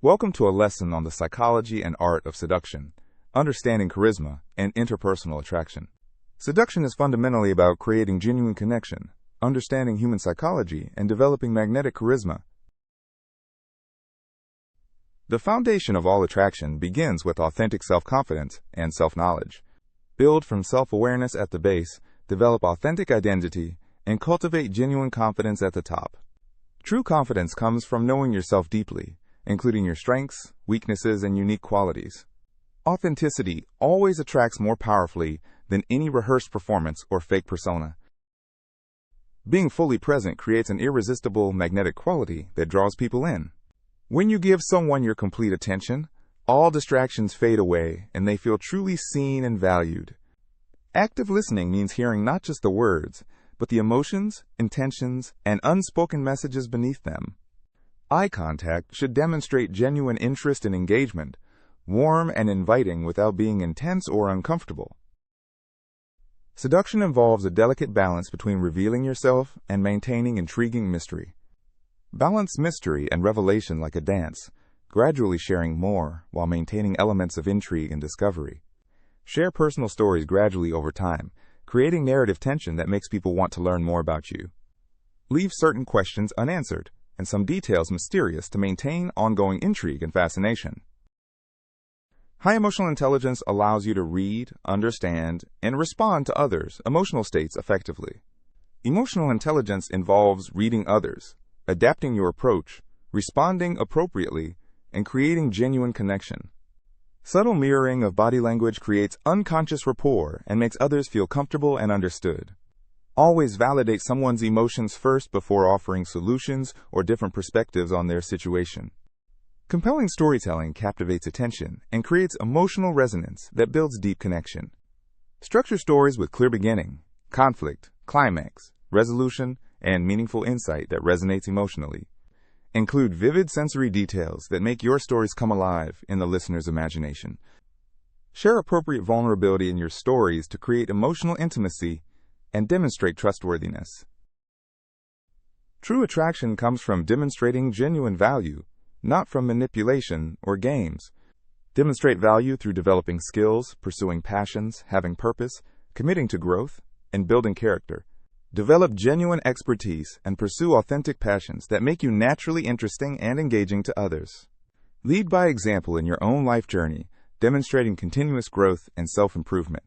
Welcome to a lesson on the psychology and art of seduction, understanding charisma, and interpersonal attraction. Seduction is fundamentally about creating genuine connection, understanding human psychology, and developing magnetic charisma. The foundation of all attraction begins with authentic self-confidence and self-knowledge. Build from self-awareness at the base, develop authentic identity, and cultivate genuine confidence at the top. True confidence comes from knowing yourself deeply, including your strengths, weaknesses, and unique qualities. Authenticity always attracts more powerfully than any rehearsed performance or fake persona. Being fully present creates an irresistible magnetic quality that draws people in. When you give someone your complete attention, all distractions fade away and they feel truly seen and valued. Active listening means hearing not just the words, but the emotions, intentions, and unspoken messages beneath them. Eye contact should demonstrate genuine interest and engagement, warm and inviting without being intense or uncomfortable. Seduction involves a delicate balance between revealing yourself and maintaining intriguing mystery. Balance mystery and revelation like a dance, gradually sharing more while maintaining elements of intrigue and discovery. Share personal stories gradually over time, creating narrative tension that makes people want to learn more about you. Leave certain questions unanswered and some details mysterious to maintain ongoing intrigue and fascination. High emotional intelligence allows you to read, understand, and respond to others' emotional states effectively. Emotional intelligence involves reading others, adapting your approach, responding appropriately, and creating genuine connection. Subtle mirroring of body language creates unconscious rapport and makes others feel comfortable and understood. Always validate someone's emotions first before offering solutions or different perspectives on their situation. Compelling storytelling captivates attention and creates emotional resonance that builds deep connection. Structure stories with clear beginning, conflict, climax, resolution, and meaningful insight that resonates emotionally. Include vivid sensory details that make your stories come alive in the listener's imagination. Share appropriate vulnerability in your stories to create emotional intimacy and demonstrate trustworthiness. True attraction comes from demonstrating genuine value, not from manipulation or games. Demonstrate value through developing skills, pursuing passions, having purpose, committing to growth, and building character. Develop genuine expertise and pursue authentic passions that make you naturally interesting and engaging to others. Lead by example in your own life journey, demonstrating continuous growth and self-improvement.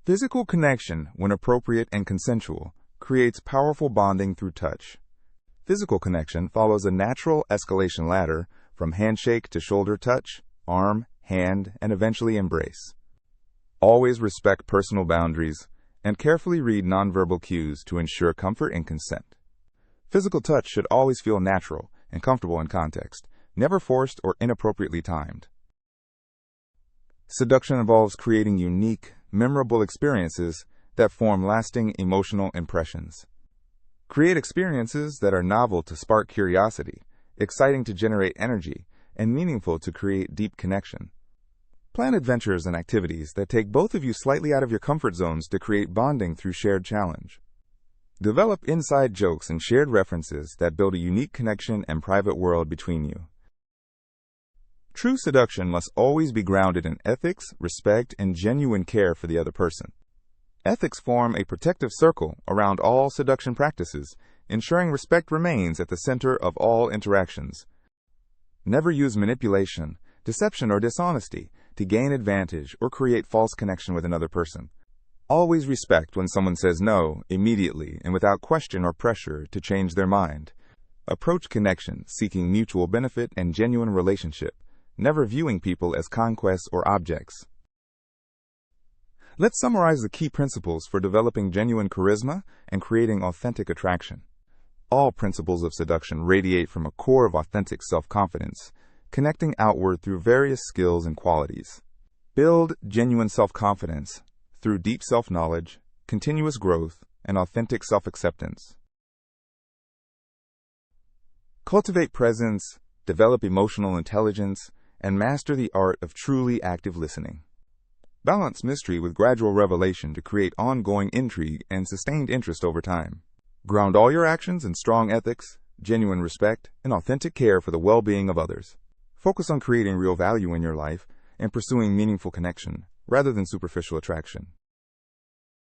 Physical connection, when appropriate and consensual, creates powerful bonding through touch. Physical connection follows a natural escalation ladder from handshake to shoulder touch, arm, hand, and eventually embrace. Always respect personal boundaries and carefully read nonverbal cues to ensure comfort and consent. Physical touch should always feel natural and comfortable in context, never forced or inappropriately timed. Seduction involves creating unique, memorable experiences that form lasting emotional impressions. Create experiences that are novel to spark curiosity, exciting to generate energy, and meaningful to create deep connection. Plan adventures and activities that take both of you slightly out of your comfort zones to create bonding through shared challenge. Develop inside jokes and shared references that build a unique connection and private world between you. True seduction must always be grounded in ethics, respect, and genuine care for the other person. Ethics form a protective circle around all seduction practices, ensuring respect remains at the center of all interactions. Never use manipulation, deception, or dishonesty to gain advantage or create false connection with another person. Always respect when someone says no immediately and without question or pressure to change their mind. Approach connection seeking mutual benefit and genuine relationship, never viewing people as conquests or objects. Let's summarize the key principles for developing genuine charisma and creating authentic attraction. All principles of seduction radiate from a core of authentic self-confidence, connecting outward through various skills and qualities. Build genuine self-confidence through deep self-knowledge, continuous growth, and authentic self-acceptance. Cultivate presence, develop emotional intelligence, and master the art of truly active listening. Balance mystery with gradual revelation to create ongoing intrigue and sustained interest over time. Ground all your actions in strong ethics, genuine respect, and authentic care for the well-being of others. Focus on creating real value in your life and pursuing meaningful connection, rather than superficial attraction.